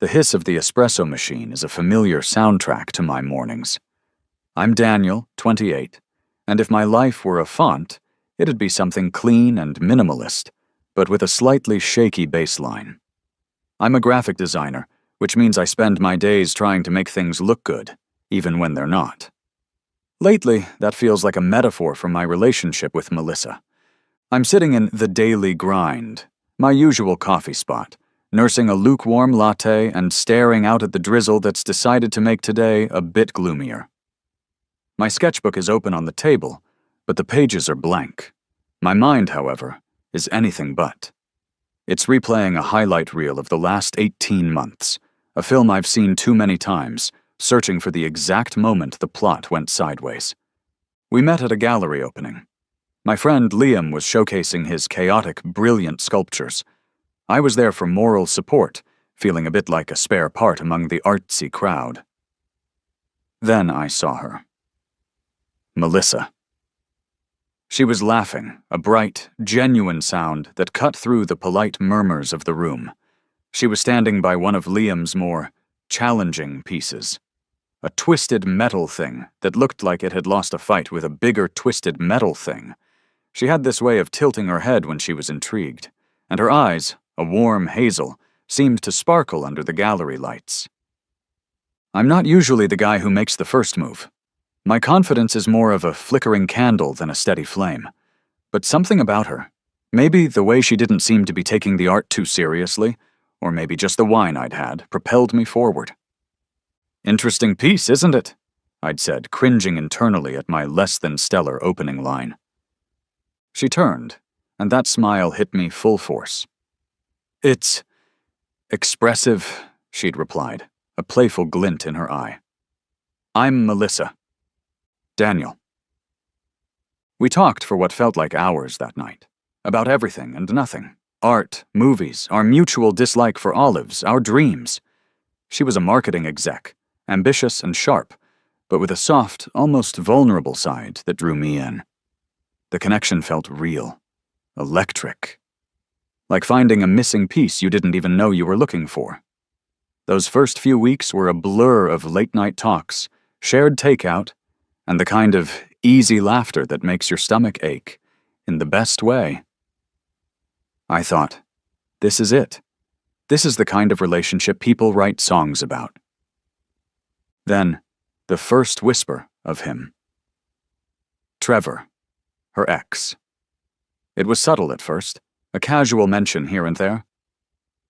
The hiss of the espresso machine is a familiar soundtrack to my mornings. I'm Daniel, 28, and if my life were a font, it'd be something clean and minimalist, but with a slightly shaky baseline. I'm a graphic designer, which means I spend my days trying to make things look good, even when they're not. Lately, that feels like a metaphor for my relationship with Melissa. I'm sitting in the daily grind, my usual coffee spot, nursing a lukewarm latte and staring out at the drizzle that's decided to make today a bit gloomier. My sketchbook is open on the table, but the pages are blank. My mind, however, is anything but. It's replaying a highlight reel of the last 18 months, a film I've seen too many times, searching for the exact moment the plot went sideways. We met at a gallery opening. My friend Liam was showcasing his chaotic, brilliant sculptures. I was there for moral support, feeling a bit like a spare part among the artsy crowd. Then I saw her. Melissa. She was laughing, a bright, genuine sound that cut through the polite murmurs of the room. She was standing by one of Liam's more challenging pieces. A twisted metal thing that looked like it had lost a fight with a bigger twisted metal thing. She had this way of tilting her head when she was intrigued, and her eyes, a warm hazel, seemed to sparkle under the gallery lights. I'm not usually the guy who makes the first move. My confidence is more of a flickering candle than a steady flame. But something about her, maybe the way she didn't seem to be taking the art too seriously, or maybe just the wine I'd had, propelled me forward. "Interesting piece, isn't it?" I'd said, cringing internally at my less-than-stellar opening line. She turned, and that smile hit me full force. "It's expressive," she'd replied, a playful glint in her eye. "I'm Melissa. Daniel." We talked for what felt like hours that night, about everything and nothing. Art, movies, our mutual dislike for olives, our dreams. She was a marketing exec, ambitious and sharp, but with a soft, almost vulnerable side that drew me in. The connection felt real, electric. Like finding a missing piece you didn't even know you were looking for. Those first few weeks were a blur of late-night talks, shared takeout, and the kind of easy laughter that makes your stomach ache, in the best way. I thought, this is it. This is the kind of relationship people write songs about. Then, the first whisper of him. Trevor, her ex. It was subtle at first, a casual mention here and there.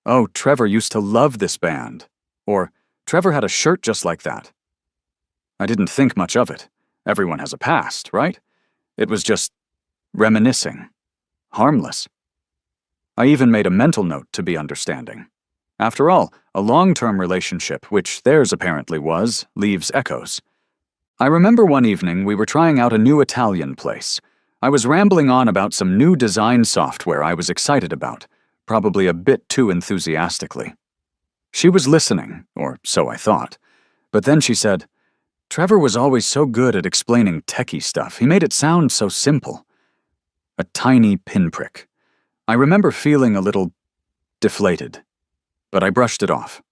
"Oh, Trevor used to love this band," or "Trevor had a shirt just like that." I didn't think much of it. Everyone has a past, right? It was just reminiscing. Harmless. I even made a mental note to be understanding. After all, a long-term relationship, which theirs apparently was, leaves echoes. I remember one evening we were trying out a new Italian place. I was rambling on about some new design software I was excited about, probably a bit too enthusiastically. She was listening, or so I thought, but then she said, "Trevor was always so good at explaining techie stuff. He made it sound so simple." A tiny pinprick. I remember feeling a little deflated, but I brushed it off.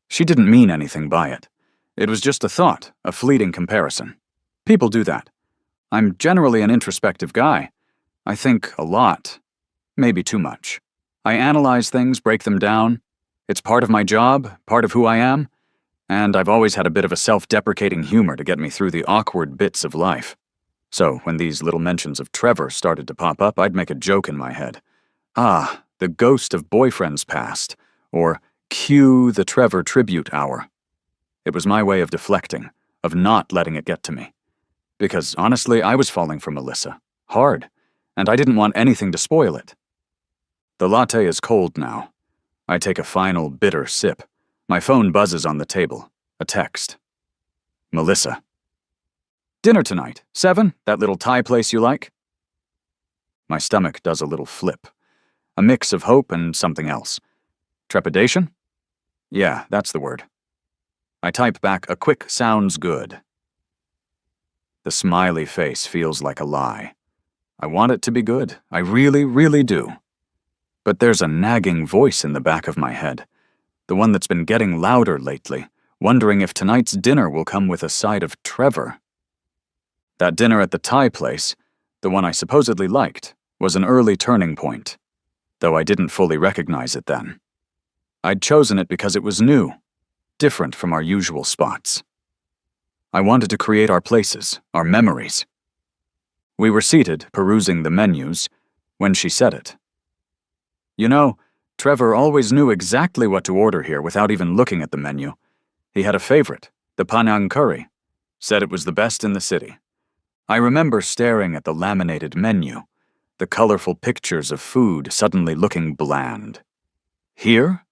She didn't mean anything by it. It was just a thought, a fleeting comparison. People do that. I'm generally an introspective guy. I think a lot, maybe too much. I analyze things, break them down. It's part of my job, part of who I am, and I've always had a bit of a self-deprecating humor to get me through the awkward bits of life. So when these little mentions of Trevor started to pop up, I'd make a joke in my head. Ah, the ghost of boyfriends past, or cue the Trevor tribute hour. It was my way of deflecting, of not letting it get to me. Because honestly, I was falling for Melissa, hard, and I didn't want anything to spoil it. The latte is cold now. I take a final bitter sip. My phone buzzes on the table. A text. Melissa. "Dinner tonight, 7, that little Thai place you like?" My stomach does a little flip. A mix of hope and something else. Trepidation? Yeah, that's the word. I type back a quick "sounds good." The smiley face feels like a lie. I want it to be good. I really, really do. But there's a nagging voice in the back of my head. The one that's been getting louder lately, wondering if tonight's dinner will come with a side of Trevor. That dinner at the Thai place, the one I supposedly liked, was an early turning point, though I didn't fully recognize it then. I'd chosen it because it was new, different from our usual spots. I wanted to create our places, our memories. We were seated, perusing the menus, when she said it. You know, Trevor always knew exactly what to order here without even looking at the menu. He had a favorite, the Panang curry. Said it was the best in the city. I remember staring at the laminated menu, the colorful pictures of food suddenly looking bland. Here?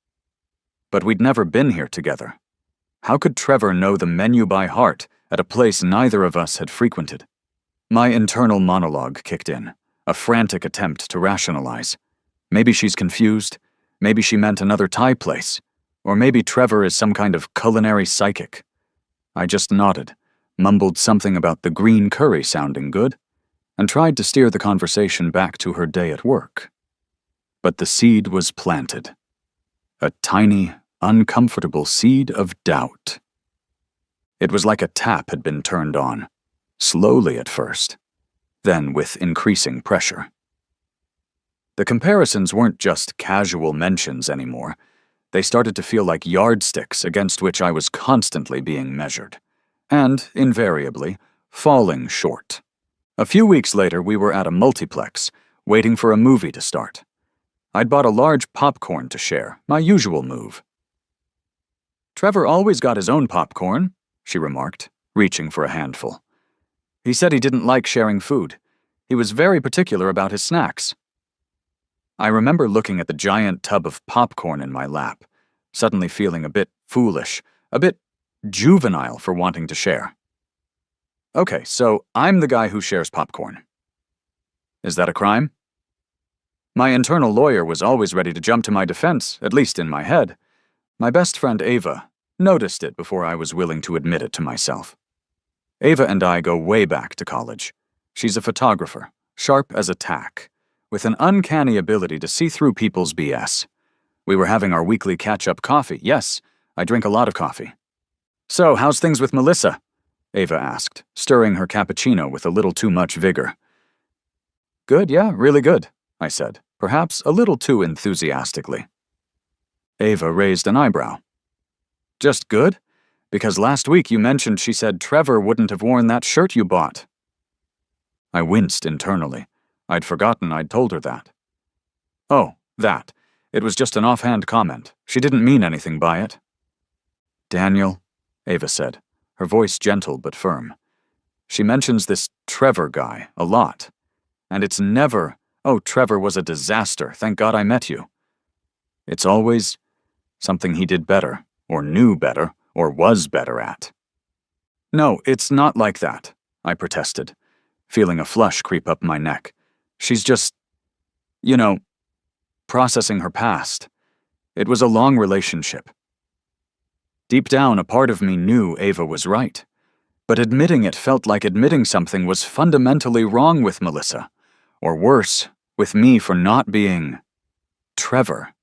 But we'd never been here together. How could Trevor know the menu by heart at a place neither of us had frequented? My internal monologue kicked in, a frantic attempt to rationalize. Maybe she's confused. Maybe she meant another Thai place. Or maybe Trevor is some kind of culinary psychic. I just nodded, mumbled something about the green curry sounding good, and tried to steer the conversation back to her day at work. But the seed was planted. A tiny, uncomfortable seed of doubt. It was like a tap had been turned on, slowly at first, then with increasing pressure. The comparisons weren't just casual mentions anymore. They started to feel like yardsticks against which I was constantly being measured, and, invariably, falling short. A few weeks later, we were at a multiplex, waiting for a movie to start. I'd bought a large popcorn to share, my usual move. Trevor always got his own popcorn, she remarked, reaching for a handful. He said he didn't like sharing food. He was very particular about his snacks. I remember looking at the giant tub of popcorn in my lap, suddenly feeling a bit foolish, a bit juvenile for wanting to share. Okay, so I'm the guy who shares popcorn. Is that a crime? My internal lawyer was always ready to jump to my defense, at least in my head. My best friend Ava noticed it before I was willing to admit it to myself. Ava and I go way back to college. She's a photographer, sharp as a tack, with an uncanny ability to see through people's BS. We were having our weekly catch-up coffee. Yes, I drink a lot of coffee. So, how's things with Melissa? Ava asked, stirring her cappuccino with a little too much vigor. Good, yeah, really good, I said, perhaps a little too enthusiastically. Ava raised an eyebrow. Just good? Because last week you mentioned she said Trevor wouldn't have worn that shirt you bought. I winced internally. I'd forgotten I'd told her that. Oh, that. It was just an offhand comment. She didn't mean anything by it. Daniel, Ava said, her voice gentle but firm. She mentions this Trevor guy a lot. And it's never, oh, Trevor was a disaster, thank God I met you. It's always something he did better, or knew better, or was better at. No, it's not like that, I protested, feeling a flush creep up my neck. She's just, processing her past. It was a long relationship. Deep down, a part of me knew Ava was right, but admitting it felt like admitting something was fundamentally wrong with Melissa, or worse, with me for not being Trevor.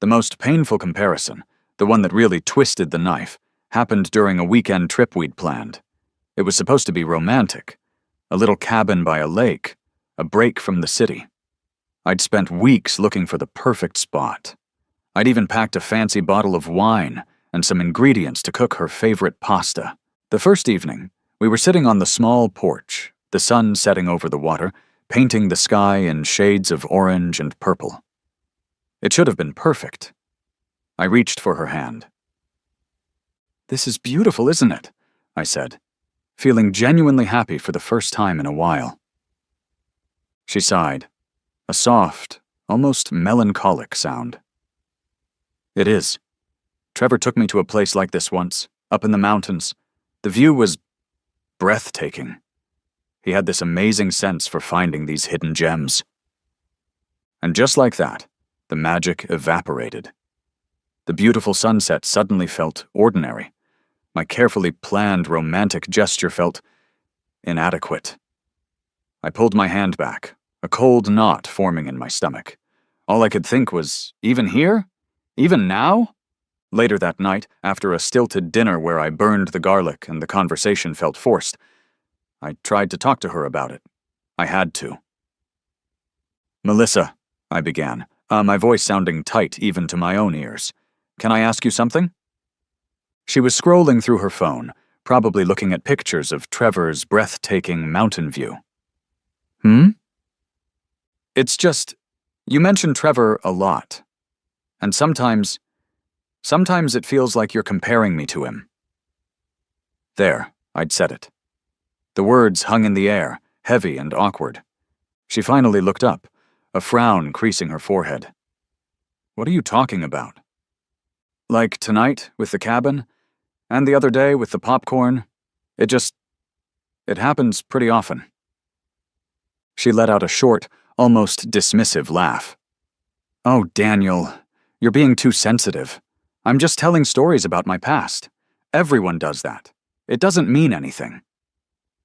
The most painful comparison, the one that really twisted the knife, happened during a weekend trip we'd planned. It was supposed to be romantic, a little cabin by a lake, a break from the city. I'd spent weeks looking for the perfect spot. I'd even packed a fancy bottle of wine and some ingredients to cook her favorite pasta. The first evening, we were sitting on the small porch, the sun setting over the water, painting the sky in shades of orange and purple. It should have been perfect. I reached for her hand. This is beautiful, isn't it? I said, feeling genuinely happy for the first time in a while. She sighed, a soft, almost melancholic sound. It is. Trevor took me to a place like this once, up in the mountains. The view was breathtaking. He had this amazing sense for finding these hidden gems. And just like that, the magic evaporated. The beautiful sunset suddenly felt ordinary. My carefully planned romantic gesture felt inadequate. I pulled my hand back, a cold knot forming in my stomach. All I could think was, even here? Even now? Later that night, after a stilted dinner where I burned the garlic and the conversation felt forced, I tried to talk to her about it. I had to. "Melissa," I began, my voice sounding tight even to my own ears. "Can I ask you something?" She was scrolling through her phone, probably looking at pictures of Trevor's breathtaking mountain view. "Hmm?" "It's just, you mention Trevor a lot. And sometimes it feels like you're comparing me to him." There, I'd said it. The words hung in the air, heavy and awkward. She finally looked up, a frown creasing her forehead. "What are you talking about?" "Like tonight, with the cabin, and the other day with the popcorn. It happens pretty often." She let out a short, almost dismissive laugh. "Oh, Daniel, you're being too sensitive. I'm just telling stories about my past. Everyone does that. It doesn't mean anything."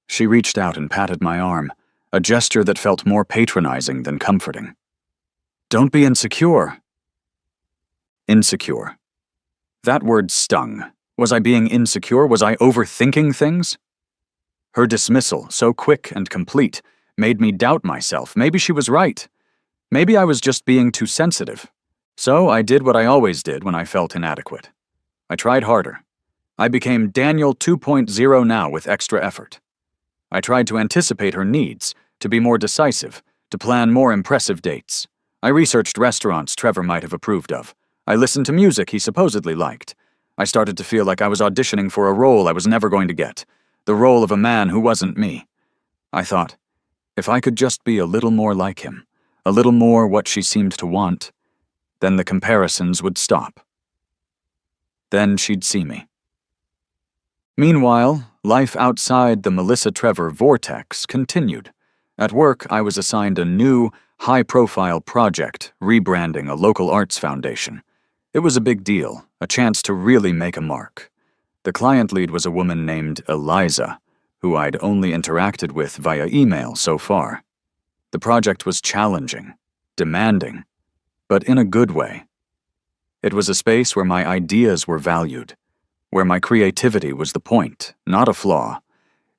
She reached out and patted my arm, a gesture that felt more patronizing than comforting. "Don't be insecure." Insecure. That word stung. Was I being insecure? Was I overthinking things? Her dismissal, so quick and complete, made me doubt myself. Maybe she was right. Maybe I was just being too sensitive. So I did what I always did when I felt inadequate. I tried harder. I became Daniel 2.0 now with extra effort. I tried to anticipate her needs, to be more decisive, to plan more impressive dates. I researched restaurants Trevor might have approved of. I listened to music he supposedly liked. I started to feel like I was auditioning for a role I was never going to get, the role of a man who wasn't me. I thought, if I could just be a little more like him, a little more what she seemed to want, then the comparisons would stop. Then she'd see me. Meanwhile, life outside the Melissa Trevor vortex continued. At work, I was assigned a new, high-profile project rebranding a local arts foundation. It was a big deal, a chance to really make a mark. The client lead was a woman named Eliza, who I'd only interacted with via email so far. The project was challenging, demanding, but in a good way. It was a space where my ideas were valued, where my creativity was the point, not a flaw.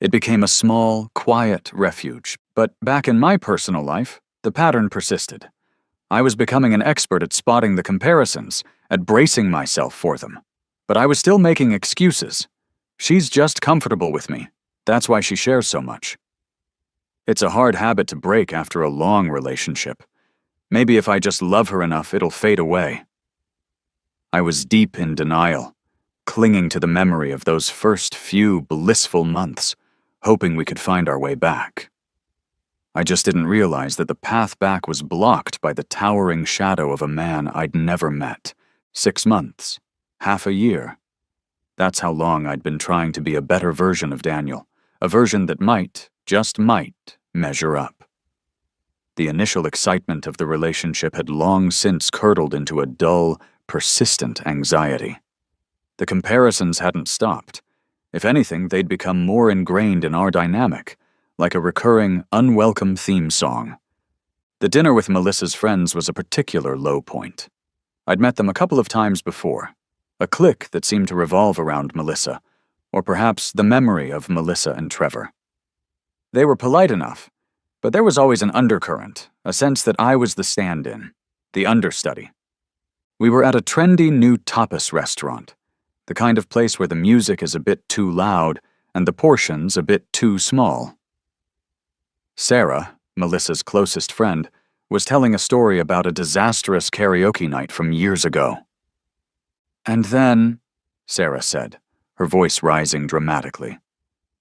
It became a small, quiet refuge, but back in my personal life, the pattern persisted. I was becoming an expert at spotting the comparisons, at bracing myself for them. But I was still making excuses. She's just comfortable with me. That's why she shares so much. It's a hard habit to break after a long relationship. Maybe if I just love her enough, it'll fade away. I was deep in denial, clinging to the memory of those first few blissful months, hoping we could find our way back. I just didn't realize that the path back was blocked by the towering shadow of a man I'd never met. 6 months, half a year. That's how long I'd been trying to be a better version of Daniel, a version that might, just might, measure up. The initial excitement of the relationship had long since curdled into a dull, persistent anxiety. The comparisons hadn't stopped. If anything, they'd become more ingrained in our dynamic, like a recurring, unwelcome theme song. The dinner with Melissa's friends was a particular low point. I'd met them a couple of times before, a clique that seemed to revolve around Melissa, or perhaps the memory of Melissa and Trevor. They were polite enough, but there was always an undercurrent, a sense that I was the stand-in, the understudy. We were at a trendy new tapas restaurant, the kind of place where the music is a bit too loud and the portions a bit too small. Sarah, Melissa's closest friend, was telling a story about a disastrous karaoke night from years ago. "And then," Sarah said, her voice rising dramatically,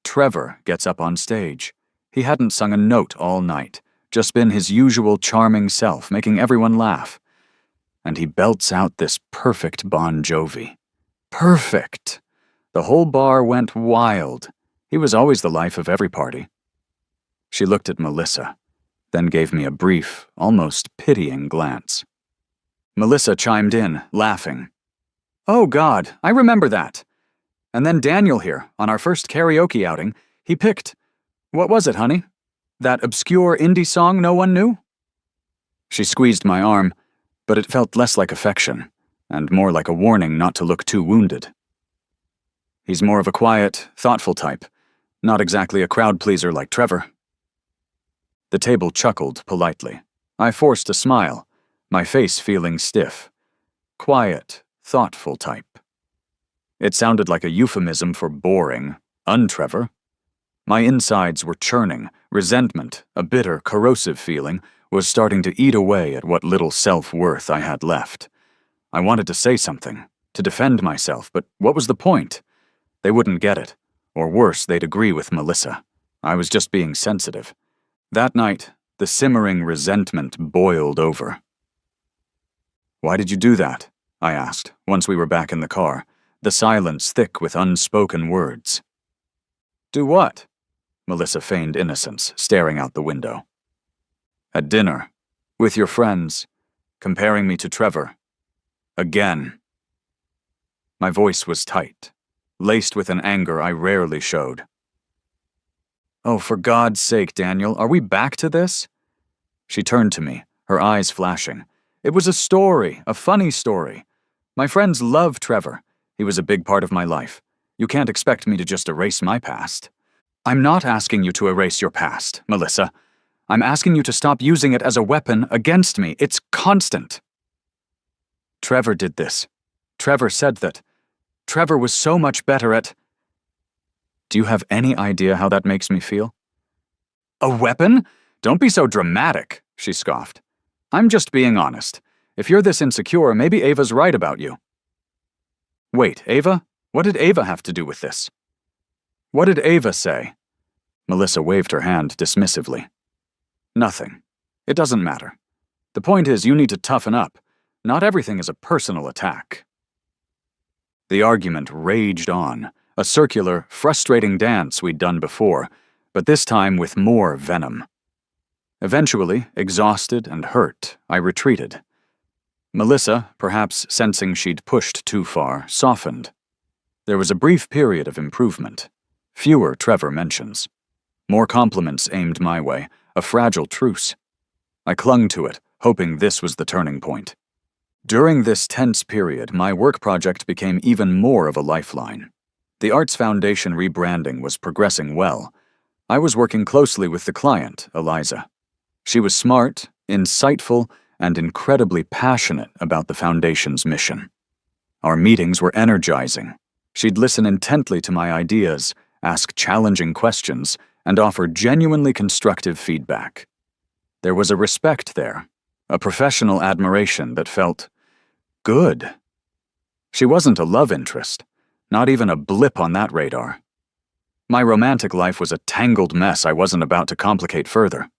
"Trevor gets up on stage. He hadn't sung a note all night, just been his usual charming self, making everyone laugh. And he belts out this perfect Bon Jovi. Perfect! The whole bar went wild. He was always the life of every party." She looked at Melissa, then gave me a brief, almost pitying glance. Melissa chimed in, laughing. "Oh God, I remember that. And then Daniel here, on our first karaoke outing, he picked, what was it, honey? That obscure indie song no one knew?" She squeezed my arm, but it felt less like affection, and more like a warning not to look too wounded. He's more of a quiet, thoughtful type, not exactly a crowd pleaser like Trevor. The table chuckled politely. I forced a smile, my face feeling stiff. Quiet, thoughtful type. It sounded like a euphemism for boring, un-Trevor. My insides were churning, resentment, a bitter, corrosive feeling, was starting to eat away at what little self-worth I had left. I wanted to say something, to defend myself, but what was the point? They wouldn't get it. Or worse, they'd agree with Melissa. I was just being sensitive. That night, the simmering resentment boiled over. "Why did you do that?" I asked, once we were back in the car, the silence thick with unspoken words. "Do what?" Melissa feigned innocence, staring out the window. "At dinner, with your friends, comparing me to Trevor. Again." My voice was tight, laced with an anger I rarely showed. "Oh, for God's sake, Daniel, are we back to this?" She turned to me, her eyes flashing. "It was a story, a funny story. My friends love Trevor. He was a big part of my life. You can't expect me to just erase my past." "I'm not asking you to erase your past, Melissa. I'm asking you to stop using it as a weapon against me. It's constant." "Trevor did this. Trevor said that. Trevor was so much better at—" "Do you have any idea how that makes me feel?" "A weapon? Don't be so dramatic," she scoffed. "I'm just being honest. If you're this insecure, maybe Ava's right about you." "Wait, Ava? What did Ava have to do with this?" "What did Ava say?" Melissa waved her hand dismissively. "Nothing. It doesn't matter. The point is, you need to toughen up. Not everything is a personal attack." The argument raged on, a circular, frustrating dance we'd done before, but this time with more venom. Eventually, exhausted and hurt, I retreated. Melissa, perhaps sensing she'd pushed too far, softened. There was a brief period of improvement. Fewer Trevor mentions. More compliments aimed my way, a fragile truce. I clung to it, hoping this was the turning point. During this tense period, my work project became even more of a lifeline. The Arts Foundation rebranding was progressing well. I was working closely with the client, Eliza. She was smart, insightful, and incredibly passionate about the Foundation's mission. Our meetings were energizing. She'd listen intently to my ideas, ask challenging questions, and offer genuinely constructive feedback. There was a respect there, a professional admiration that felt good. She wasn't a love interest, not even a blip on that radar. My romantic life was a tangled mess I wasn't about to complicate further.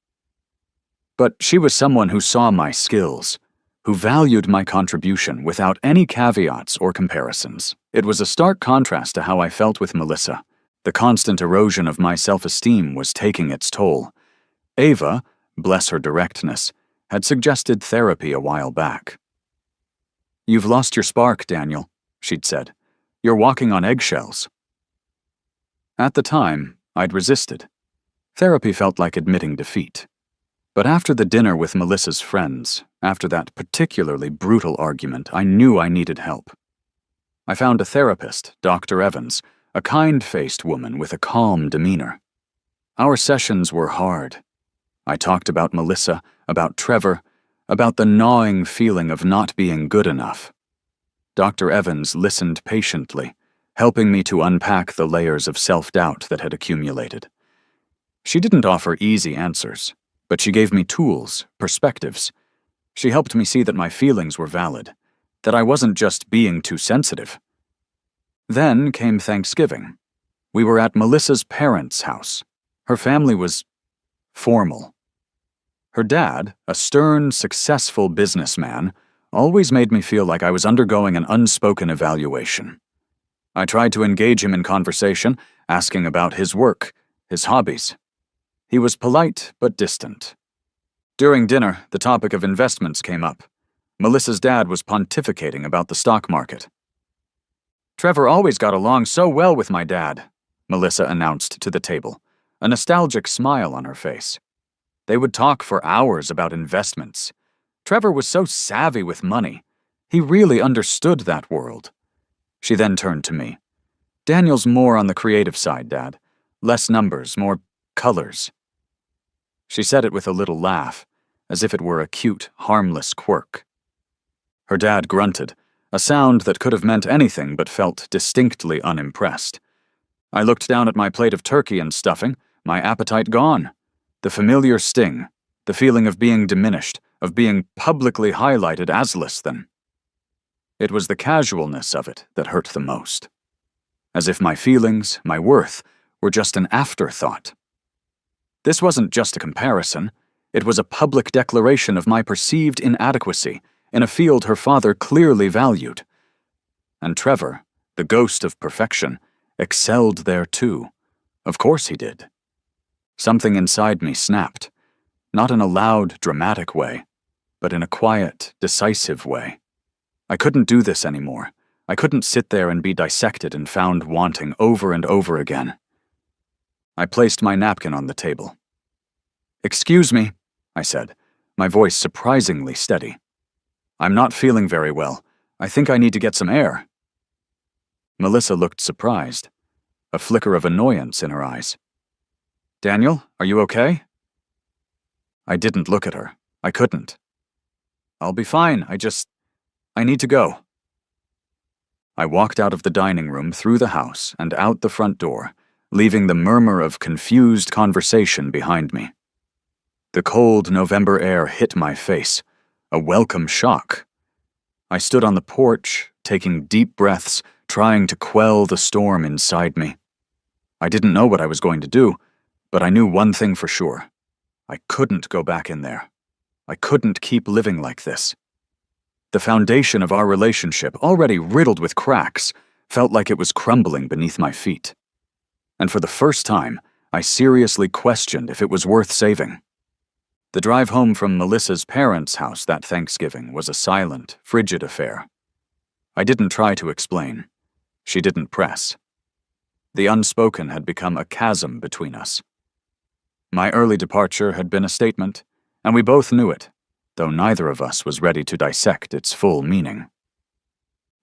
But she was someone who saw my skills, who valued my contribution without any caveats or comparisons. It was a stark contrast to how I felt with Melissa. The constant erosion of my self-esteem was taking its toll. Ava, bless her directness, had suggested therapy a while back. "You've lost your spark, Daniel," she'd said. "You're walking on eggshells." At the time, I'd resisted. Therapy felt like admitting defeat. But after the dinner with Melissa's friends, after that particularly brutal argument, I knew I needed help. I found a therapist, Dr. Evans, a kind-faced woman with a calm demeanor. Our sessions were hard. I talked about Melissa, about Trevor, about the gnawing feeling of not being good enough. Dr. Evans listened patiently, helping me to unpack the layers of self-doubt that had accumulated. She didn't offer easy answers, but she gave me tools, perspectives. She helped me see that my feelings were valid, that I wasn't just being too sensitive. Then came Thanksgiving. We were at Melissa's parents' house. Her family was formal. Her dad, a stern, successful businessman, always made me feel like I was undergoing an unspoken evaluation. I tried to engage him in conversation, asking about his work, his hobbies. He was polite but distant. During dinner, the topic of investments came up. Melissa's dad was pontificating about the stock market. "Trevor always got along so well with my dad," Melissa announced to the table, a nostalgic smile on her face. They would talk for hours about investments. Trevor was so savvy with money. He really understood that world. She then turned to me. Daniel's more on the creative side, Dad. Less numbers, more colors. She said it with a little laugh, as if it were a cute, harmless quirk. Her dad grunted, a sound that could have meant anything but felt distinctly unimpressed. I looked down at my plate of turkey and stuffing, my appetite gone. The familiar sting, the feeling of being diminished, of being publicly highlighted as less than. It was the casualness of it that hurt the most. As if my feelings, my worth, were just an afterthought. This wasn't just a comparison, it was a public declaration of my perceived inadequacy in a field her father clearly valued. And Trevor, the ghost of perfection, excelled there too. Of course he did. Something inside me snapped, not in a loud, dramatic way, but in a quiet, decisive way. I couldn't do this anymore. I couldn't sit there and be dissected and found wanting over and over again. I placed my napkin on the table. "Excuse me," I said, my voice surprisingly steady. "I'm not feeling very well. I think I need to get some air." Melissa looked surprised, a flicker of annoyance in her eyes. "Daniel, are you okay?" I didn't look at her. I couldn't. "I'll be fine. I need to go." I walked out of the dining room, through the house, and out the front door, leaving the murmur of confused conversation behind me. The cold November air hit my face, a welcome shock. I stood on the porch, taking deep breaths, trying to quell the storm inside me. I didn't know what I was going to do, but I knew one thing for sure. I couldn't go back in there. I couldn't keep living like this. The foundation of our relationship, already riddled with cracks, felt like it was crumbling beneath my feet. And for the first time, I seriously questioned if it was worth saving. The drive home from Melissa's parents' house that Thanksgiving was a silent, frigid affair. I didn't try to explain. She didn't press. The unspoken had become a chasm between us. My early departure had been a statement, and we both knew it, though neither of us was ready to dissect its full meaning.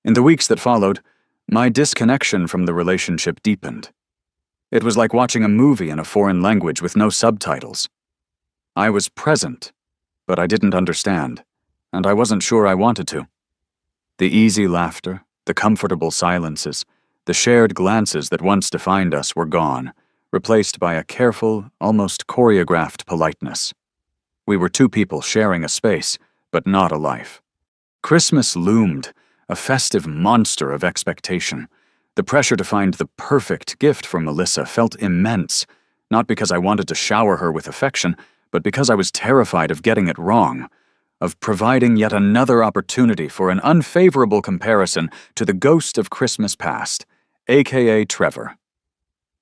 In the weeks that followed, my disconnection from the relationship deepened. It was like watching a movie in a foreign language with no subtitles. I was present, but I didn't understand, and I wasn't sure I wanted to. The easy laughter, the comfortable silences, the shared glances that once defined us were gone, replaced by a careful, almost choreographed politeness. We were two people sharing a space, but not a life. Christmas loomed, a festive monster of expectation. The pressure to find the perfect gift for Melissa felt immense, not because I wanted to shower her with affection, but because I was terrified of getting it wrong, of providing yet another opportunity for an unfavorable comparison to the ghost of Christmas past, aka Trevor.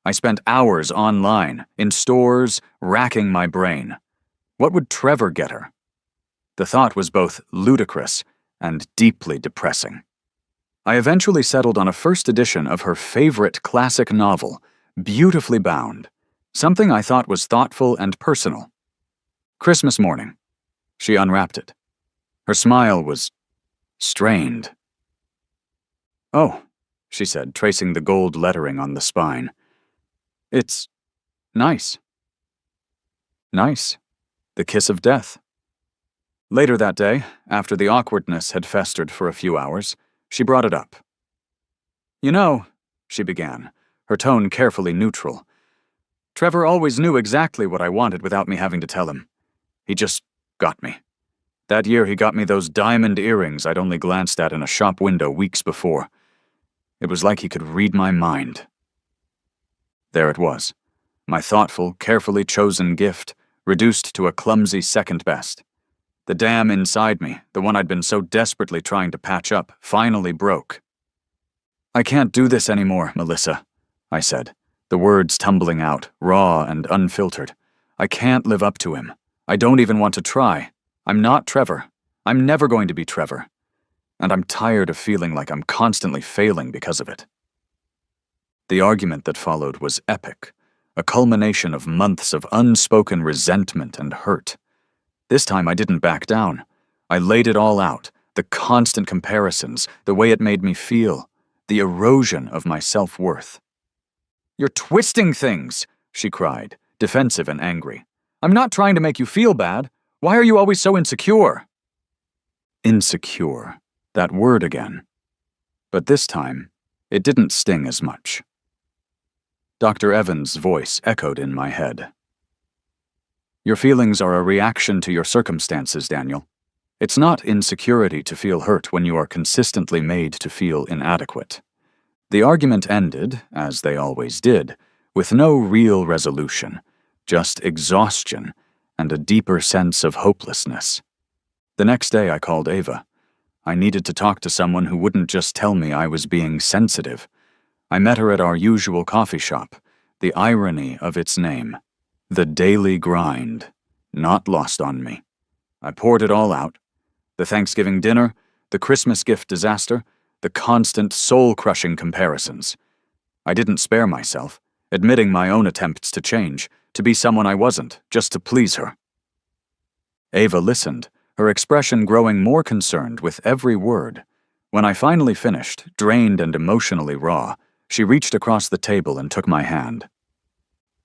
I spent hours online, in stores, racking my brain. What would Trevor get her? The thought was both ludicrous and deeply depressing. I eventually settled on a first edition of her favorite classic novel, beautifully bound, something I thought was thoughtful and personal. Christmas morning. She unwrapped it. Her smile was strained. "Oh," she said, tracing the gold lettering on the spine. "It's nice." Nice. The kiss of death. Later that day, after the awkwardness had festered for a few hours, she brought it up. "You know," she began, her tone carefully neutral, "Trevor always knew exactly what I wanted without me having to tell him. He just got me. That year he got me those diamond earrings I'd only glanced at in a shop window weeks before. It was like he could read my mind." There it was, my thoughtful, carefully chosen gift, reduced to a clumsy second best. The dam inside me, the one I'd been so desperately trying to patch up, finally broke. "I can't do this anymore, Melissa," I said, the words tumbling out, raw and unfiltered. "I can't live up to him. I don't even want to try. I'm not Trevor. I'm never going to be Trevor. And I'm tired of feeling like I'm constantly failing because of it." The argument that followed was epic, a culmination of months of unspoken resentment and hurt. This time I didn't back down. I laid it all out, The constant comparisons, the way it made me feel, the erosion of my self-worth. "You're twisting things," she cried, defensive and angry. "I'm not trying to make you feel bad. Why are you always so insecure?" Insecure. That word again. But this time, it didn't sting as much. Dr. Evans' voice echoed in my head. "Your feelings are a reaction to your circumstances, Daniel. It's not insecurity to feel hurt when you are consistently made to feel inadequate." The argument ended, as they always did, with no real resolution, just exhaustion and a deeper sense of hopelessness. The next day I called Ava. I needed to talk to someone who wouldn't just tell me I was being sensitive. I met her at our usual coffee shop, the irony of its name. The daily grind, not lost on me. I poured it all out. The Thanksgiving dinner, the Christmas gift disaster, the constant soul-crushing comparisons. I didn't spare myself, admitting my own attempts to change, to be someone I wasn't, just to please her. Ava listened, her expression growing more concerned with every word. When I finally finished, drained and emotionally raw, she reached across the table and took my hand.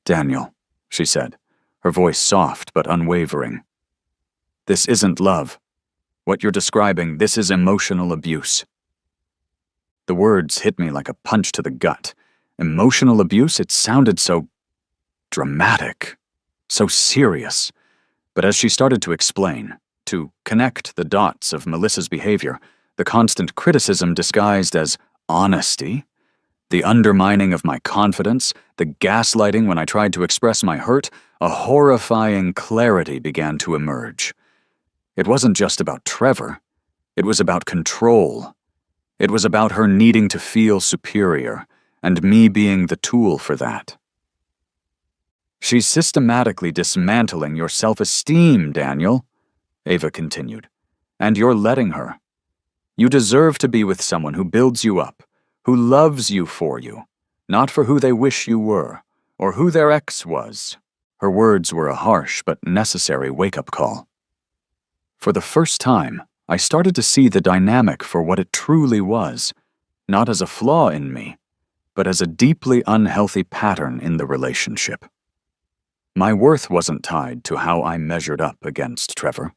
"Daniel," she said, her voice soft but unwavering. "This isn't love. What you're describing, this is emotional abuse." The words hit me like a punch to the gut. Emotional abuse, it sounded so dramatic, so serious. But as she started to explain, to connect the dots of Melissa's behavior, the constant criticism disguised as honesty, the undermining of my confidence, the gaslighting when I tried to express my hurt, a horrifying clarity began to emerge. It wasn't just about Trevor. It was about control. It was about her needing to feel superior, and me being the tool for that. "She's systematically dismantling your self-esteem, Daniel," Ava continued, "and you're letting her. You deserve to be with someone who builds you up, who loves you for you, not for who they wish you were, or who their ex was." Her words were a harsh but necessary wake-up call. For the first time, I started to see the dynamic for what it truly was, not as a flaw in me, but as a deeply unhealthy pattern in the relationship. My worth wasn't tied to how I measured up against Trevor.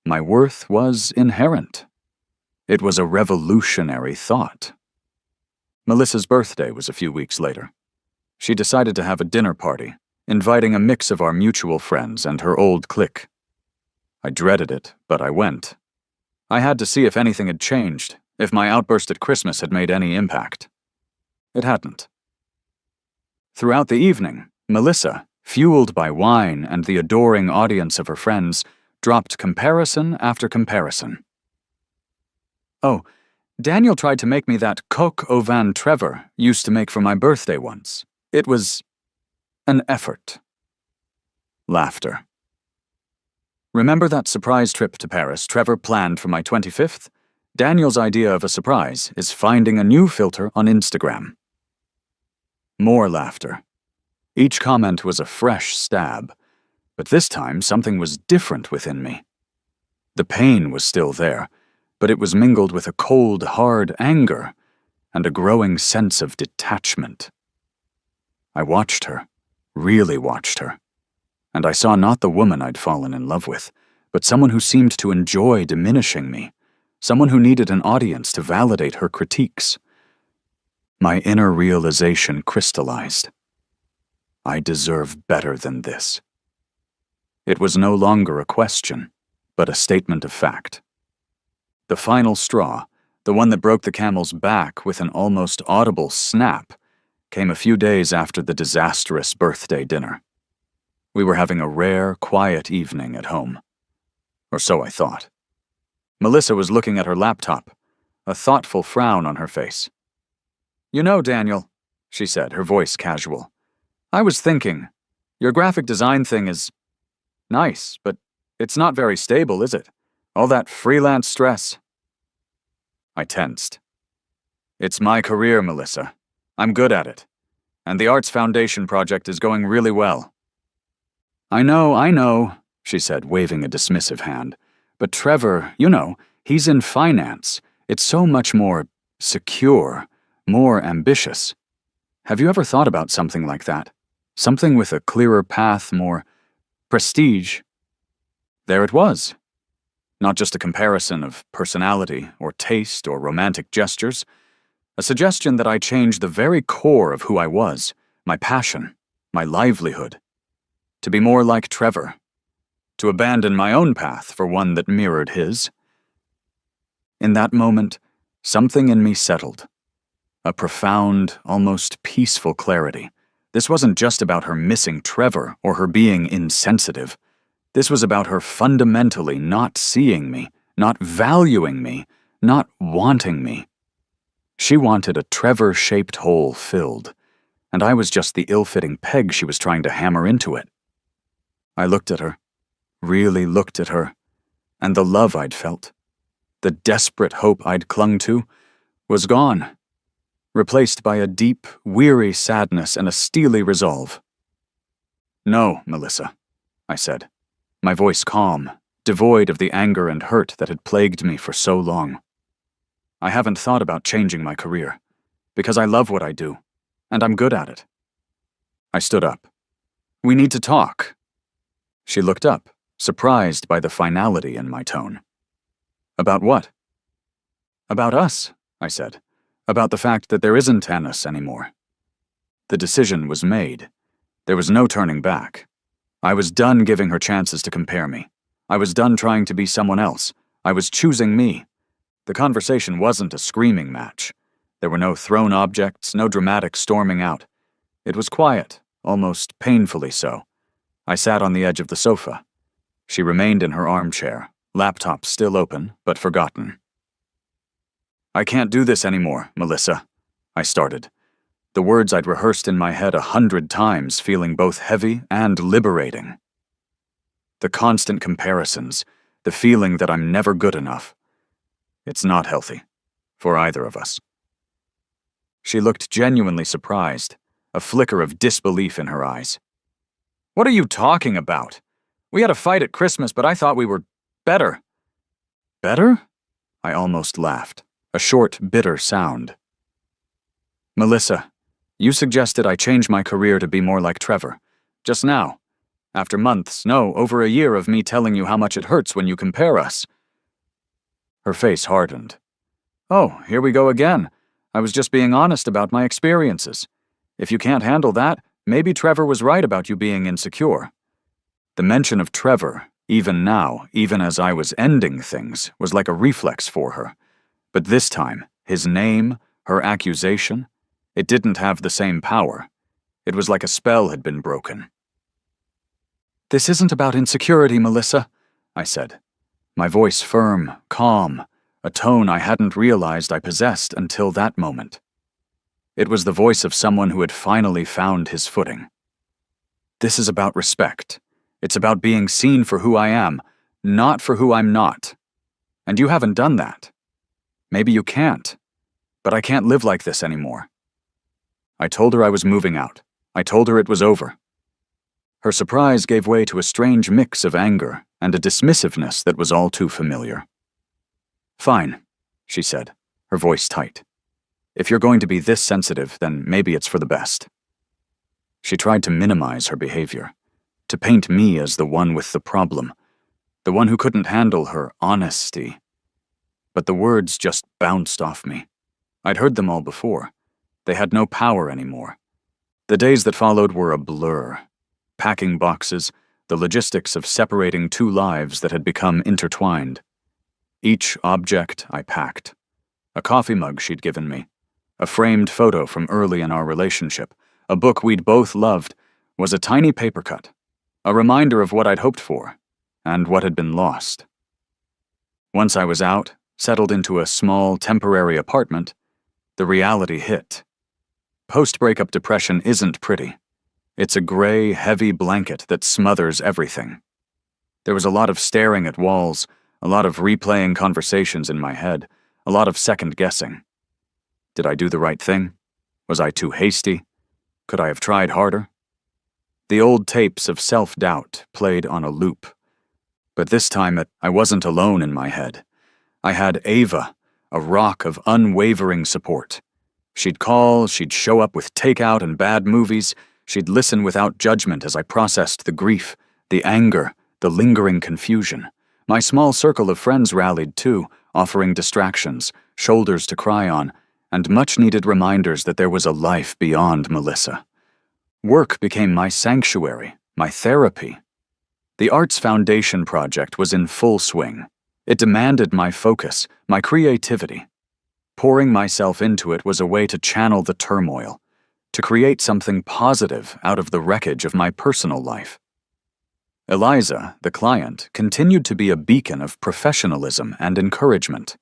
My worth was inherent. It was a revolutionary thought. Melissa's birthday was a few weeks later. She decided to have a dinner party, inviting a mix of our mutual friends and her old clique. I dreaded it, but I went. I had to see if anything had changed, if my outburst at Christmas had made any impact. It hadn't. Throughout the evening, Melissa, fueled by wine and the adoring audience of her friends, dropped comparison after comparison. "Oh, Daniel tried to make me that coq au vin Trevor used to make for my birthday once. It was an effort." Laughter. "Remember that surprise trip to Paris Trevor planned for my 25th? Daniel's idea of a surprise is finding a new filter on Instagram." More laughter. Each comment was a fresh stab, but this time something was different within me. The pain was still there, but it was mingled with a cold, hard anger and a growing sense of detachment. I watched her, really watched her, and I saw not the woman I'd fallen in love with, but someone who seemed to enjoy diminishing me, someone who needed an audience to validate her critiques. My inner realization crystallized. I deserve better than this. It was no longer a question, but a statement of fact. The final straw, the one that broke the camel's back with an almost audible snap, came a few days after the disastrous birthday dinner. We were having a rare, quiet evening at home. Or so I thought. Melissa was looking at her laptop, a thoughtful frown on her face. "You know, Daniel," she said, her voice casual, "I was thinking, your graphic design thing is nice, but it's not very stable, is it? All that freelance stress." I tensed. "It's my career, Melissa. I'm good at it. And the Arts Foundation project is going really well." I know, she said, waving a dismissive hand. "But Trevor, you know, He's in finance. It's so much more secure, more ambitious. Have you ever thought about something like that? Something with a clearer path, more prestige? There it was. Not just a comparison of personality or taste or romantic gestures. A suggestion that I change the very core of who I was, my passion, my livelihood. To be more like Trevor. To abandon my own path for one that mirrored his. In that moment, something in me settled. A profound, almost peaceful clarity. This wasn't just about her missing Trevor or her being insensitive. This was about her fundamentally not seeing me, not valuing me, not wanting me. She wanted a Trevor-shaped hole filled, and I was just the ill-fitting peg she was trying to hammer into it. I looked at her, really looked at her, and the love I'd felt, the desperate hope I'd clung to, was gone, replaced by a deep, weary sadness and a steely resolve. "No, Melissa," I said, my voice calm, devoid of the anger and hurt that had plagued me for so long. "I haven't thought about changing my career, because I love what I do, and I'm good at it." I stood up. "We need to talk." She looked up, surprised by the finality in my tone. "About what?" "About us," I said. "About the fact that there isn't tennis anymore." The decision was made. There was no turning back. I was done giving her chances to compare me. I was done trying to be someone else. I was choosing me. The conversation wasn't a screaming match. There were no thrown objects, no dramatic storming out. It was quiet, almost painfully so. I sat on the edge of the sofa. She remained in her armchair, laptop still open, but forgotten. "I can't do this anymore, Melissa," I started. The words I'd rehearsed in my head 100 times, feeling both heavy and liberating. The constant comparisons, the feeling that I'm never good enough. It's not healthy, for either of us. She looked genuinely surprised, a flicker of disbelief in her eyes. "What are you talking about? We had a fight at Christmas, but I thought we were better." "Better?" I almost laughed, a short, bitter sound. "Melissa, you suggested I change my career to be more like Trevor. Just now. After months, no, over a year of me telling you how much it hurts when you compare us." Her face hardened. "Oh, here we go again. I was just being honest about my experiences. If you can't handle that, maybe Trevor was right about you being insecure." The mention of Trevor, even now, even as I was ending things, was like a reflex for her. But this time, his name, her accusation, it didn't have the same power. It was like a spell had been broken. "This isn't about insecurity, Melissa," I said. My voice firm, calm, a tone I hadn't realized I possessed until that moment. It was the voice of someone who had finally found his footing. "This is about respect. It's about being seen for who I am, not for who I'm not. And you haven't done that. Maybe you can't, but I can't live like this anymore." I told her I was moving out. I told her it was over. Her surprise gave way to a strange mix of anger and a dismissiveness that was all too familiar. "Fine," she said, her voice tight. "If you're going to be this sensitive, then maybe it's for the best." She tried to minimize her behavior, to paint me as the one with the problem, the one who couldn't handle her honesty. But the words just bounced off me. I'd heard them all before. They had no power anymore. The days that followed were a blur. Packing boxes, the logistics of separating two lives that had become intertwined. Each object I packed. A coffee mug she'd given me, a framed photo from early in our relationship, a book we'd both loved, was a tiny paper cut, a reminder of what I'd hoped for, and what had been lost. Once I was out, settled into a small, temporary apartment, the reality hit. Post-breakup depression isn't pretty. It's a gray, heavy blanket that smothers everything. There was a lot of staring at walls, a lot of replaying conversations in my head, a lot of second-guessing. Did I do the right thing? Was I too hasty? Could I have tried harder? The old tapes of self-doubt played on a loop. But this time I wasn't alone in my head. I had Ava, a rock of unwavering support. She'd call, she'd show up with takeout and bad movies, she'd listen without judgment as I processed the grief, the anger, the lingering confusion. My small circle of friends rallied too, offering distractions, shoulders to cry on, and much-needed reminders that there was a life beyond Melissa. Work became my sanctuary, my therapy. The Arts Foundation project was in full swing. It demanded my focus, my creativity. Pouring myself into it was a way to channel the turmoil, to create something positive out of the wreckage of my personal life. Eliza, the client, continued to be a beacon of professionalism and encouragement.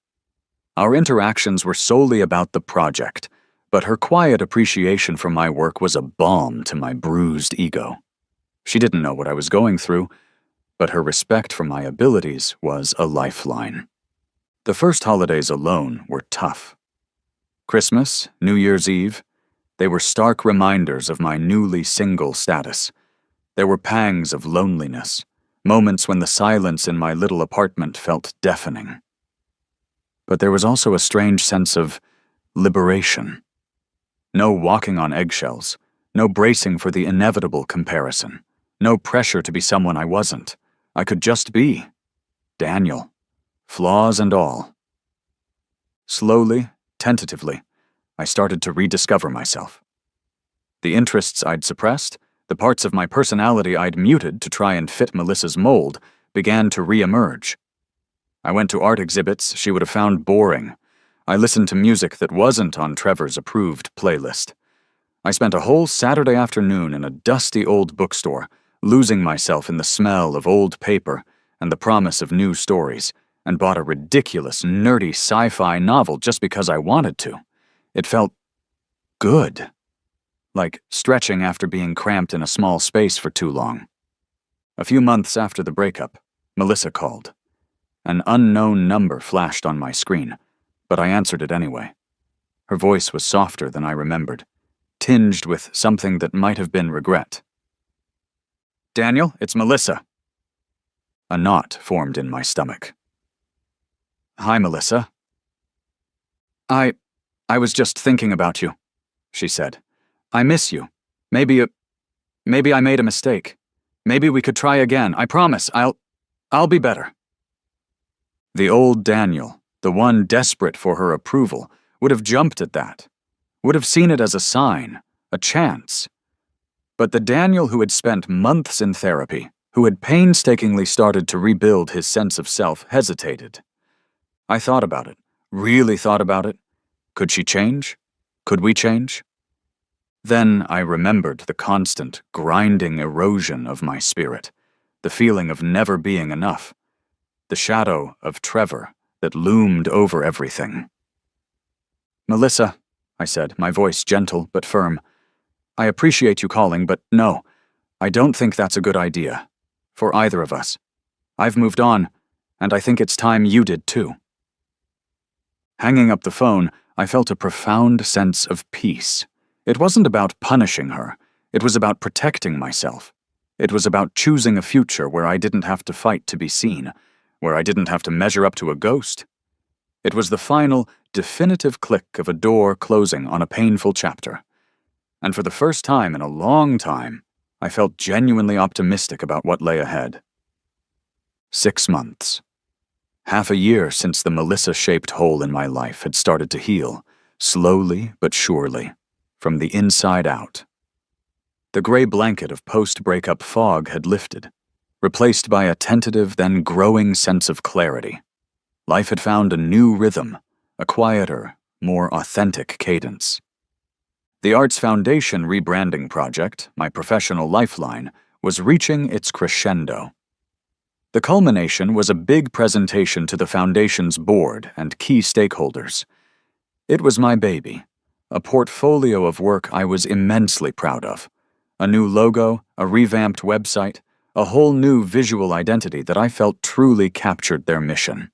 Our interactions were solely about the project, but her quiet appreciation for my work was a balm to my bruised ego. She didn't know what I was going through, but her respect for my abilities was a lifeline. The first holidays alone were tough. Christmas, New Year's Eve, they were stark reminders of my newly single status. There were pangs of loneliness, moments when the silence in my little apartment felt deafening. But there was also a strange sense of liberation. No walking on eggshells, no bracing for the inevitable comparison, no pressure to be someone I wasn't. I could just be Daniel, flaws and all. Slowly, tentatively, I started to rediscover myself. The interests I'd suppressed, the parts of my personality I'd muted to try and fit Melissa's mold, began to re-emerge. I went to art exhibits she would have found boring. I listened to music that wasn't on Trevor's approved playlist. I spent a whole Saturday afternoon in a dusty old bookstore, losing myself in the smell of old paper and the promise of new stories, and bought a ridiculous, nerdy sci-fi novel just because I wanted to. It felt good. Like stretching after being cramped in a small space for too long. A few months after the breakup, Melissa called. An unknown number flashed on my screen, but I answered it anyway. Her voice was softer than I remembered, tinged with something that might have been regret. "Daniel, it's Melissa." A knot formed in my stomach. "Hi, Melissa." I was just thinking about you," she said. "I miss you. Maybe I made a mistake. Maybe we could try again. I promise, I'll be better." The old Daniel, the one desperate for her approval, would have jumped at that, would have seen it as a sign, a chance. But the Daniel who had spent months in therapy, who had painstakingly started to rebuild his sense of self, hesitated. I thought about it, really thought about it. Could she change? Could we change? Then I remembered the constant, grinding erosion of my spirit, the feeling of never being enough, the shadow of Trevor that loomed over everything. "Melissa," I said, my voice gentle but firm, "I appreciate you calling, but no, I don't think that's a good idea. For either of us. I've moved on, and I think it's time you did too." Hanging up the phone, I felt a profound sense of peace. It wasn't about punishing her. It was about protecting myself. It was about choosing a future where I didn't have to fight to be seen, where I didn't have to measure up to a ghost. It was the final, definitive click of a door closing on a painful chapter. And for the first time in a long time, I felt genuinely optimistic about what lay ahead. 6 months. Half a year since the Melissa-shaped hole in my life had started to heal, slowly but surely, from the inside out. The gray blanket of post-breakup fog had lifted, replaced by a tentative then growing sense of clarity. Life had found a new rhythm, a quieter, more authentic cadence. The Arts Foundation rebranding project, my professional lifeline, was reaching its crescendo. The culmination was a big presentation to the Foundation's board and key stakeholders. It was my baby, a portfolio of work I was immensely proud of. A new logo, a revamped website, a whole new visual identity that I felt truly captured their mission.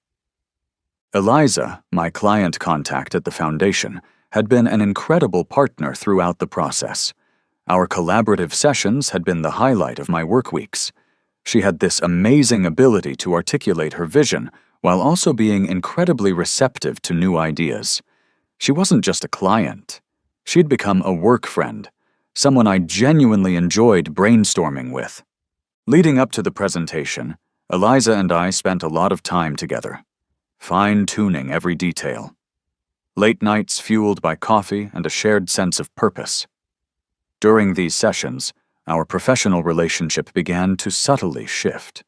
Eliza, my client contact at the Foundation, had been an incredible partner throughout the process. Our collaborative sessions had been the highlight of my work weeks. She had this amazing ability to articulate her vision while also being incredibly receptive to new ideas. She wasn't just a client. She'd become a work friend, someone I genuinely enjoyed brainstorming with. Leading up to the presentation, Eliza and I spent a lot of time together, fine-tuning every detail. Late nights fueled by coffee and a shared sense of purpose. During these sessions, our professional relationship began to subtly shift.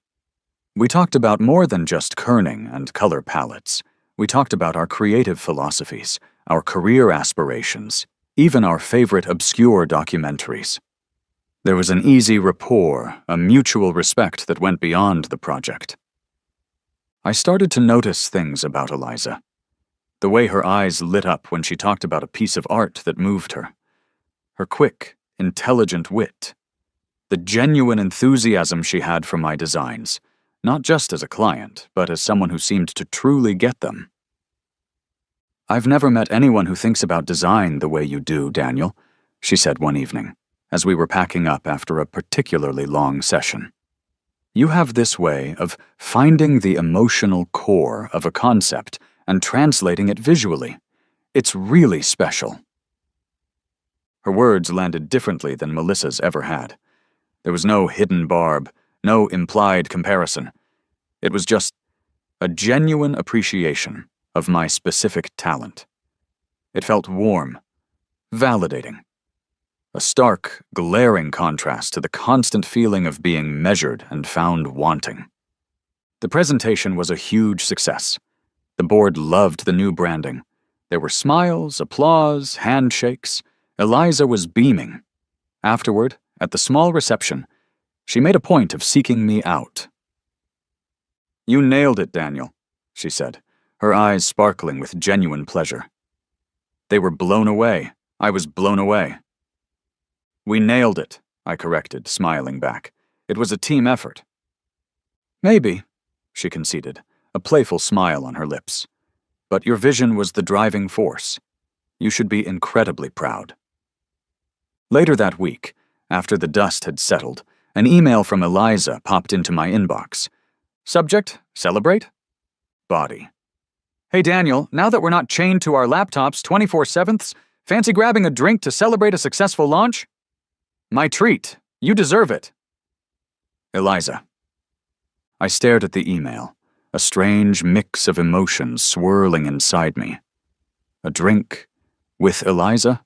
We talked about more than just kerning and color palettes. We talked about our creative philosophies, our career aspirations, even our favorite obscure documentaries. There was an easy rapport, a mutual respect that went beyond the project. I started to notice things about Eliza. The way her eyes lit up when she talked about a piece of art that moved her. Her quick, intelligent wit. The genuine enthusiasm she had for my designs, not just as a client, but as someone who seemed to truly get them. "I've never met anyone who thinks about design the way you do, Daniel," she said one evening, as we were packing up after a particularly long session. "You have this way of finding the emotional core of a concept and translating it visually. It's really special." Her words landed differently than Melissa's ever had. There was no hidden barb, no implied comparison. It was just a genuine appreciation of my specific talent. It felt warm, validating. A stark, glaring contrast to the constant feeling of being measured and found wanting. The presentation was a huge success. The board loved the new branding. There were smiles, applause, handshakes. Eliza was beaming. Afterward, at the small reception, she made a point of seeking me out. "You nailed it, Daniel," she said, her eyes sparkling with genuine pleasure. They were blown away. I was blown away. "We nailed it," I corrected, smiling back. "It was a team effort." "Maybe," she conceded, a playful smile on her lips. "But your vision was the driving force. You should be incredibly proud." Later that week, after the dust had settled, an email from Eliza popped into my inbox. Subject: celebrate? Body: "Hey Daniel, now that we're not chained to our laptops 24/7, fancy grabbing a drink to celebrate a successful launch? My treat. You deserve it. Eliza." I stared at the email, a strange mix of emotions swirling inside me. A drink? With Eliza?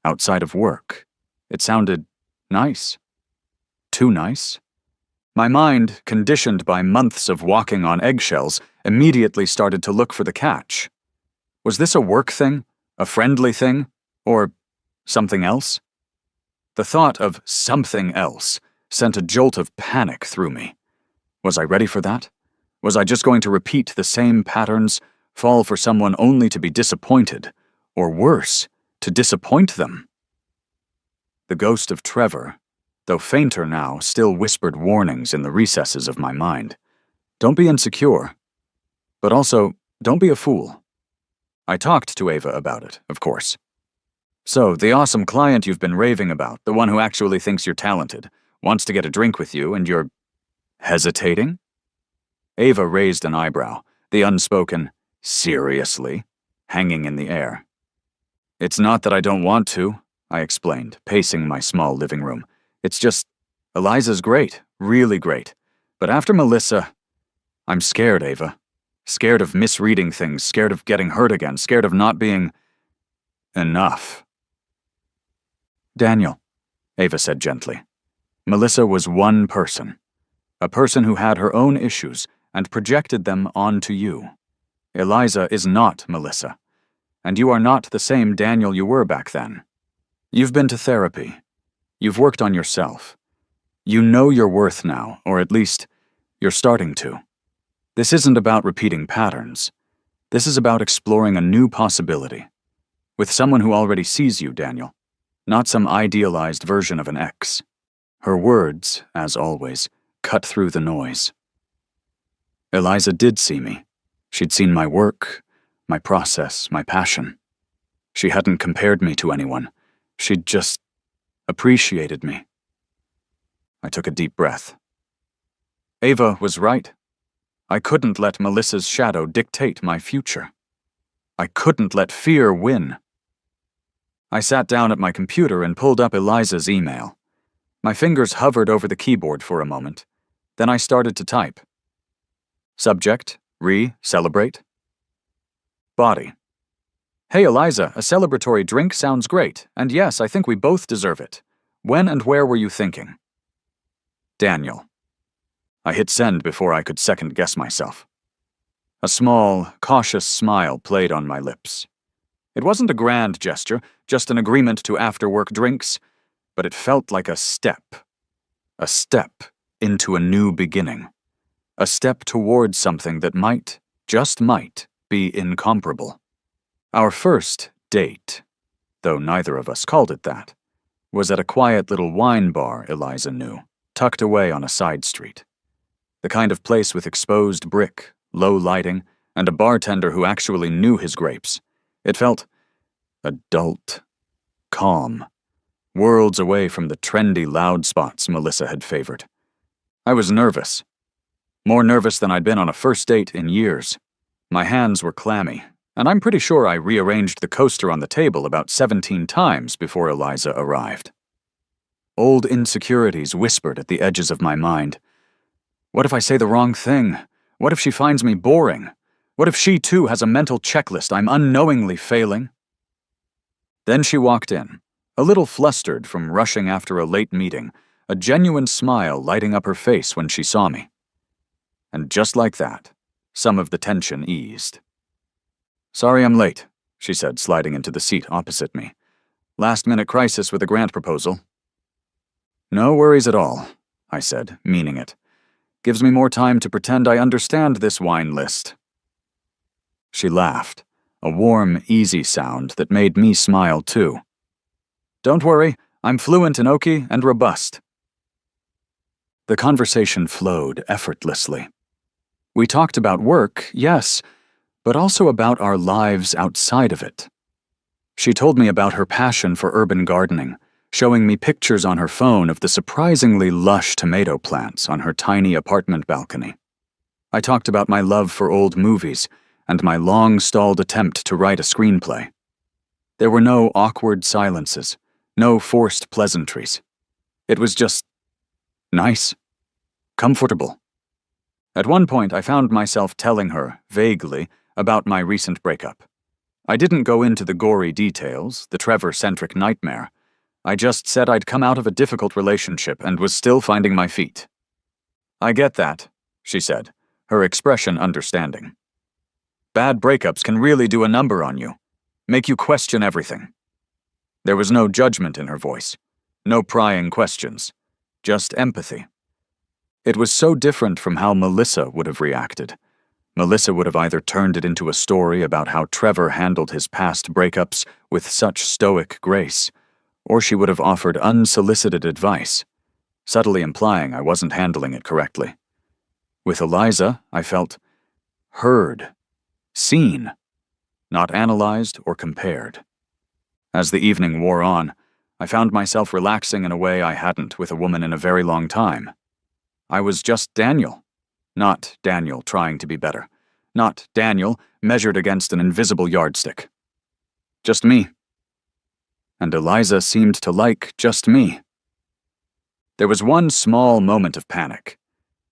Outside of work? It sounded nice. Too nice? My mind, conditioned by months of walking on eggshells, immediately started to look for the catch. Was this a work thing? A friendly thing? Or something else? The thought of something else sent a jolt of panic through me. Was I ready for that? Was I just going to repeat the same patterns, fall for someone only to be disappointed, or worse, to disappoint them? The ghost of Trevor, though fainter now, still whispered warnings in the recesses of my mind. Don't be insecure. But also, don't be a fool. I talked to Ava about it, of course. "So, the awesome client you've been raving about, the one who actually thinks you're talented, wants to get a drink with you and you're hesitating?" Ava raised an eyebrow, the unspoken "seriously" hanging in the air. "It's not that I don't want to," I explained, pacing my small living room. "It's just, Eliza's great, really great. But after Melissa, I'm scared, Ava. Scared of misreading things, scared of getting hurt again, scared of not being enough." "Daniel," Ava said gently, "Melissa was one person. A person who had her own issues and projected them onto you. Eliza is not Melissa. And you are not the same Daniel you were back then. You've been to therapy. You've worked on yourself. You know your worth now, or at least, you're starting to. This isn't about repeating patterns. This is about exploring a new possibility. With someone who already sees you, Daniel. Not some idealized version of an ex." Her words, as always, cut through the noise. Eliza did see me. She'd seen my work, my process, my passion. She hadn't compared me to anyone. She'd just appreciated me. I took a deep breath. Ava was right. I couldn't let Melissa's shadow dictate my future. I couldn't let fear win. I sat down at my computer and pulled up Eliza's email. My fingers hovered over the keyboard for a moment. Then I started to type. Subject, celebrate. Body. Hey Eliza, a celebratory drink sounds great, and yes, I think we both deserve it. When and where were you thinking? Daniel. I hit send before I could second-guess myself. A small, cautious smile played on my lips. It wasn't a grand gesture, just an agreement to after-work drinks, but it felt like a step into a new beginning, a step towards something that might, just might, be incomparable. Our first date, though neither of us called it that, was at a quiet little wine bar Eliza knew, tucked away on a side street. The kind of place with exposed brick, low lighting, and a bartender who actually knew his grapes. It felt adult, calm, worlds away from the trendy loud spots Melissa had favored. I was nervous. More nervous than I'd been on a first date in years. My hands were clammy, and I'm pretty sure I rearranged the coaster on the table about 17 times before Eliza arrived. Old insecurities whispered at the edges of my mind. What if I say the wrong thing? What if she finds me boring? What if she too has a mental checklist I'm unknowingly failing? Then she walked in, a little flustered from rushing after a late meeting, a genuine smile lighting up her face when she saw me. And just like that, some of the tension eased. Sorry I'm late, she said, sliding into the seat opposite me. Last-minute crisis with a grant proposal. No worries at all, I said, meaning it. Gives me more time to pretend I understand this wine list. She laughed, a warm, easy sound that made me smile too. Don't worry, I'm fluent in Oki and robust. The conversation flowed effortlessly. We talked about work, yes, but also about our lives outside of it. She told me about her passion for urban gardening, showing me pictures on her phone of the surprisingly lush tomato plants on her tiny apartment balcony. I talked about my love for old movies and my long-stalled attempt to write a screenplay. There were no awkward silences, no forced pleasantries. It was just nice, comfortable. At one point, I found myself telling her, vaguely, about my recent breakup. I didn't go into the gory details, the Trevor-centric nightmare. I just said I'd come out of a difficult relationship and was still finding my feet. I get that, she said, her expression understanding. Bad breakups can really do a number on you, make you question everything. There was no judgment in her voice, no prying questions, just empathy. It was so different from how Melissa would have reacted. Melissa would have either turned it into a story about how Trevor handled his past breakups with such stoic grace, or she would have offered unsolicited advice, subtly implying I wasn't handling it correctly. With Eliza, I felt heard, seen, not analyzed or compared. As the evening wore on, I found myself relaxing in a way I hadn't with a woman in a very long time. I was just Daniel, not Daniel trying to be better, not Daniel measured against an invisible yardstick. Just me. And Eliza seemed to like just me. There was one small moment of panic.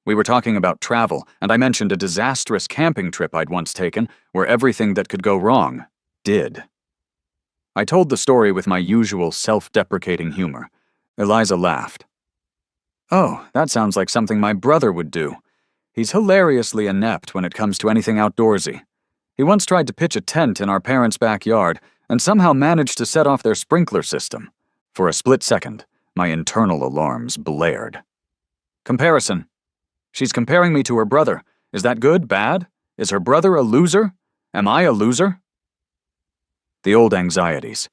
We were talking about travel, and I mentioned a disastrous camping trip I'd once taken where everything that could go wrong did. I told the story with my usual self-deprecating humor. Eliza laughed. Oh, that sounds like something my brother would do. He's hilariously inept when it comes to anything outdoorsy. He once tried to pitch a tent in our parents' backyard and somehow managed to set off their sprinkler system. For a split second, my internal alarms blared. Comparison. She's comparing me to her brother. Is that good, bad? Is her brother a loser? Am I a loser? The old anxieties,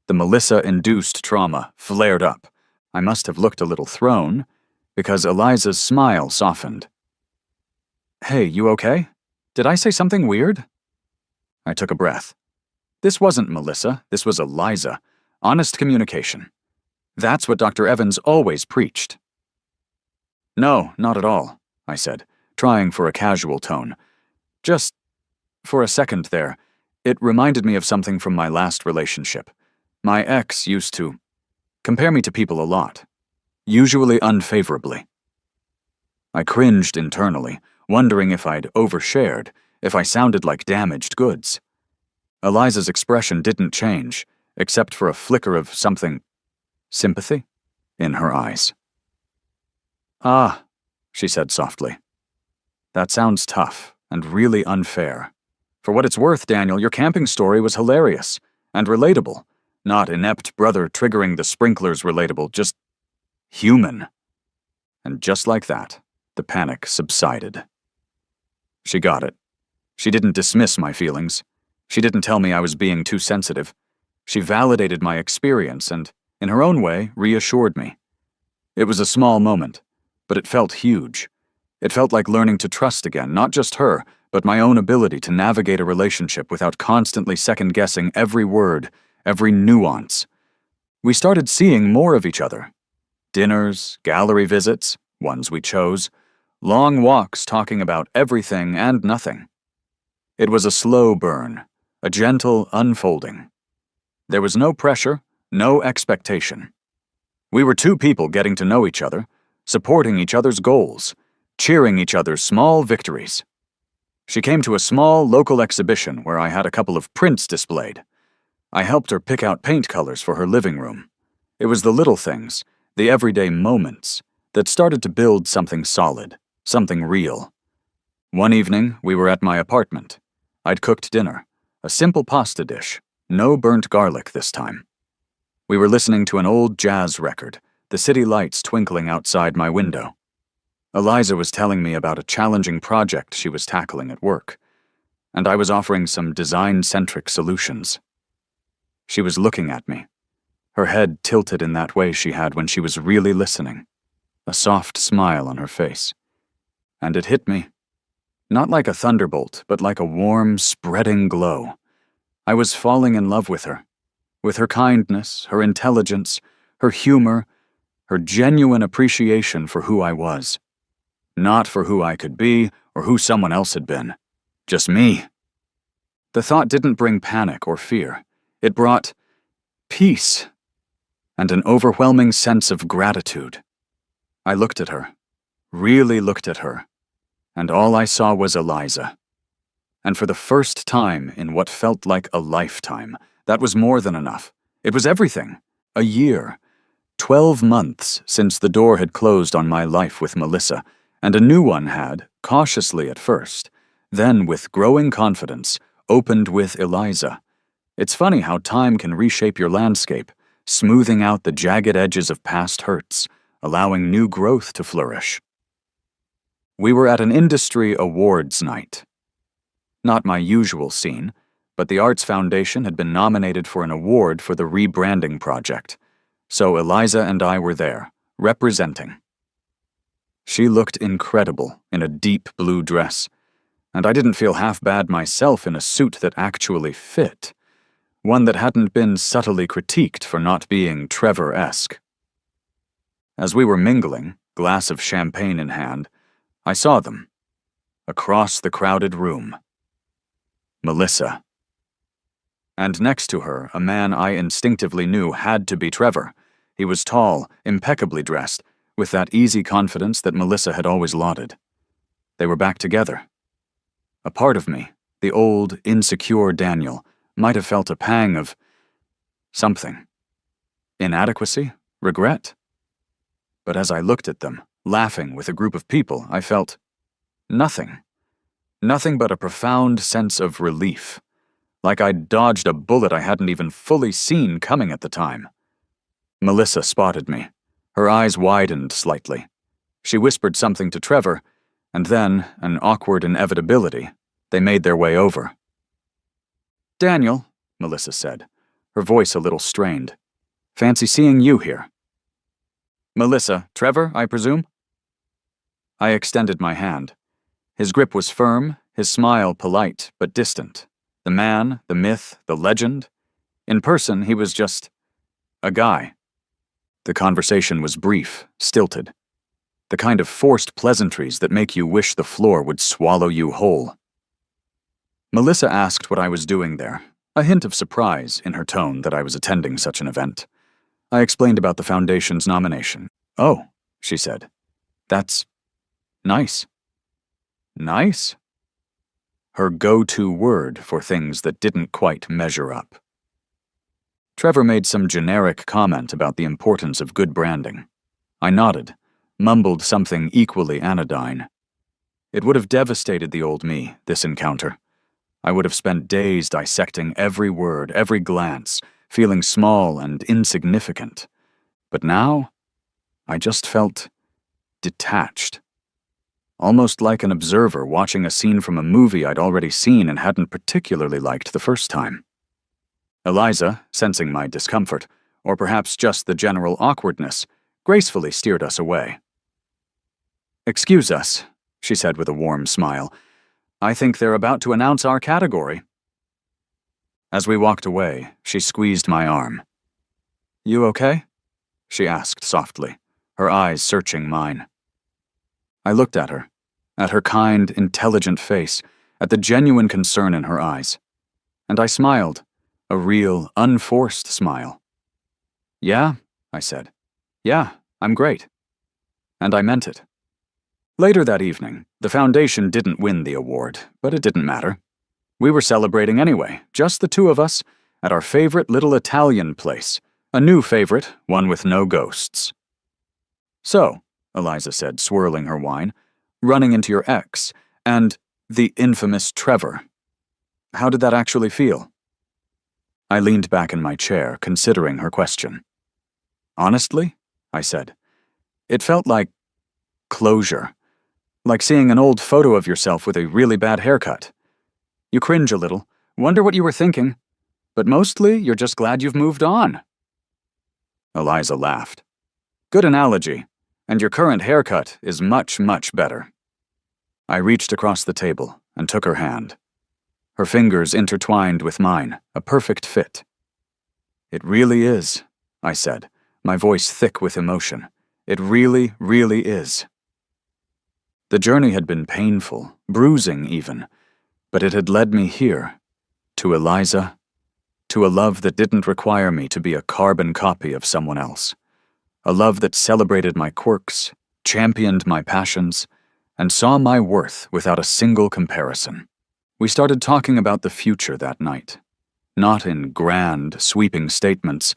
the Melissa-induced trauma, flared up. I must have looked a little thrown, because Eliza's smile softened. Hey, you okay? Did I say something weird? I took a breath. This wasn't Melissa, this was Eliza. Honest communication. That's what Dr. Evans always preached. No, not at all, I said, trying for a casual tone. Just for a second there, it reminded me of something from my last relationship. My ex used to compare me to people a lot, usually unfavorably. I cringed internally, wondering if I'd overshared, if I sounded like damaged goods. Eliza's expression didn't change, except for a flicker of something, sympathy, in her eyes. "Ah," she said softly. "That sounds tough and really unfair. For what it's worth, Daniel, your camping story was hilarious and relatable. Not inept brother triggering the sprinklers relatable, just human." And just like that, the panic subsided. She got it. She didn't dismiss my feelings. She didn't tell me I was being too sensitive. She validated my experience and, in her own way, reassured me. It was a small moment, but it felt huge. It felt like learning to trust again, not just her, but my own ability to navigate a relationship without constantly second-guessing every word, every nuance. We started seeing more of each other. Dinners, gallery visits, ones we chose, long walks talking about everything and nothing. It was a slow burn, a gentle unfolding. There was no pressure, no expectation. We were two people getting to know each other, supporting each other's goals, cheering each other's small victories. She came to a small local exhibition where I had a couple of prints displayed. I helped her pick out paint colors for her living room. It was the little things, the everyday moments, that started to build something solid, something real. One evening, we were at my apartment. I'd cooked dinner, a simple pasta dish, no burnt garlic this time. We were listening to an old jazz record, the city lights twinkling outside my window. Eliza was telling me about a challenging project she was tackling at work, and I was offering some design-centric solutions. She was looking at me, her head tilted in that way she had when she was really listening, a soft smile on her face. And it hit me. Not like a thunderbolt, but like a warm, spreading glow. I was falling in love with her kindness, her intelligence, her humor, her genuine appreciation for who I was. Not for who I could be or who someone else had been. Just me. The thought didn't bring panic or fear. It brought peace and an overwhelming sense of gratitude. I looked at her, really looked at her, and all I saw was Eliza. And for the first time in what felt like a lifetime, that was more than enough. It was everything. A year. 12 months since the door had closed on my life with Melissa, and a new one had, cautiously at first, then with growing confidence, opened with Eliza. It's funny how time can reshape your landscape, smoothing out the jagged edges of past hurts, allowing new growth to flourish. We were at an industry awards night. Not my usual scene, but the Arts Foundation had been nominated for an award for the rebranding project, so Eliza and I were there, representing. She looked incredible in a deep blue dress, and I didn't feel half bad myself in a suit that actually fit, one that hadn't been subtly critiqued for not being Trevor-esque. As we were mingling, glass of champagne in hand, I saw them, across the crowded room. Melissa. And next to her, a man I instinctively knew had to be Trevor. He was tall, impeccably dressed, with that easy confidence that Melissa had always lauded. They were back together. A part of me, the old, insecure Daniel, might have felt a pang of something. Inadequacy? Regret? But as I looked at them, laughing with a group of people, I felt nothing. Nothing but a profound sense of relief, like I'd dodged a bullet I hadn't even fully seen coming at the time. Melissa spotted me. Her eyes widened slightly. She whispered something to Trevor, and then, an awkward inevitability, they made their way over. "Daniel," Melissa said, her voice a little strained. "Fancy seeing you here." "Melissa, Trevor, I presume?" I extended my hand. His grip was firm, his smile polite but distant. The man, the myth, the legend. In person, he was just a guy. The conversation was brief, stilted. the kind of forced pleasantries that make you wish the floor would swallow you whole. Melissa asked what I was doing there, a hint of surprise in her tone that I was attending such an event. I explained about the Foundation's nomination. "Oh," she said. "That's nice." Nice? Her go-to word for things that didn't quite measure up. Trevor made some generic comment about the importance of good branding. I nodded, mumbled something equally anodyne. It would have devastated the old me, this encounter. I would have spent days dissecting every word, every glance, feeling small and insignificant. But now, I just felt detached. Almost like an observer watching a scene from a movie I'd already seen and hadn't particularly liked the first time. Eliza, sensing my discomfort, or perhaps just the general awkwardness, gracefully steered us away. "Excuse us," she said with a warm smile. "I think they're about to announce our category." As we walked away, she squeezed my arm. "You okay?" she asked softly, her eyes searching mine. I looked at her kind, intelligent face, at the genuine concern in her eyes, and I smiled, a real, unforced smile. "Yeah," I said. "Yeah, I'm great." And I meant it. Later that evening, the Foundation didn't win the award, but it didn't matter. We were celebrating anyway, just the two of us, at our favorite little Italian place, a new favorite, one with no ghosts. "So," Eliza said, swirling her wine, "running into your ex, and the infamous Trevor. How did that actually feel?" I leaned back in my chair, considering her question. "Honestly," I said, "it felt like closure. Like seeing an old photo of yourself with a really bad haircut. You cringe a little, wonder what you were thinking, but mostly you're just glad you've moved on." Eliza laughed. "Good analogy, and your current haircut is much, much better." I reached across the table and took her hand. Her fingers intertwined with mine, a perfect fit. "It really is," I said, my voice thick with emotion. "It really, really is." The journey had been painful, bruising even, but it had led me here, to Eliza, to a love that didn't require me to be a carbon copy of someone else. A love that celebrated my quirks, championed my passions, and saw my worth without a single comparison. We started talking about the future that night, not in grand, sweeping statements,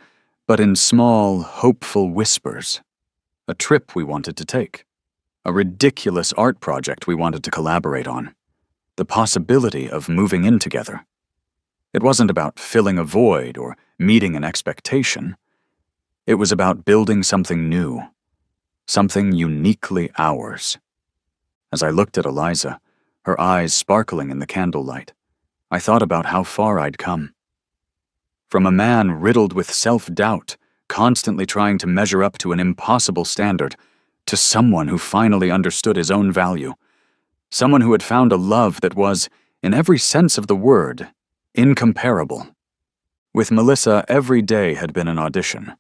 but in small, hopeful whispers. A trip we wanted to take. A ridiculous art project we wanted to collaborate on. The possibility of moving in together. It wasn't about filling a void or meeting an expectation. It was about building something new. Something uniquely ours. As I looked at Eliza, her eyes sparkling in the candlelight, I thought about how far I'd come. From a man riddled with self-doubt, constantly trying to measure up to an impossible standard, to someone who finally understood his own value. Someone who had found a love that was, in every sense of the word, incomparable. With Melissa, every day had been an audition.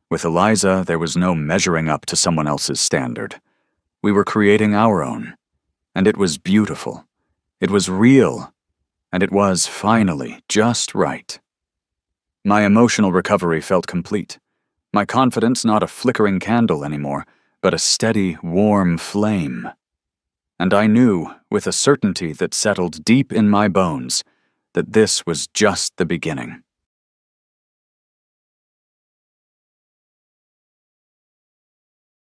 With Eliza, there was no measuring up to someone else's standard. We were creating our own. And it was beautiful. It was real. And it was, finally, just right. My emotional recovery felt complete. My confidence not a flickering candle anymore, but a steady, warm flame. And I knew, with a certainty that settled deep in my bones, that this was just the beginning.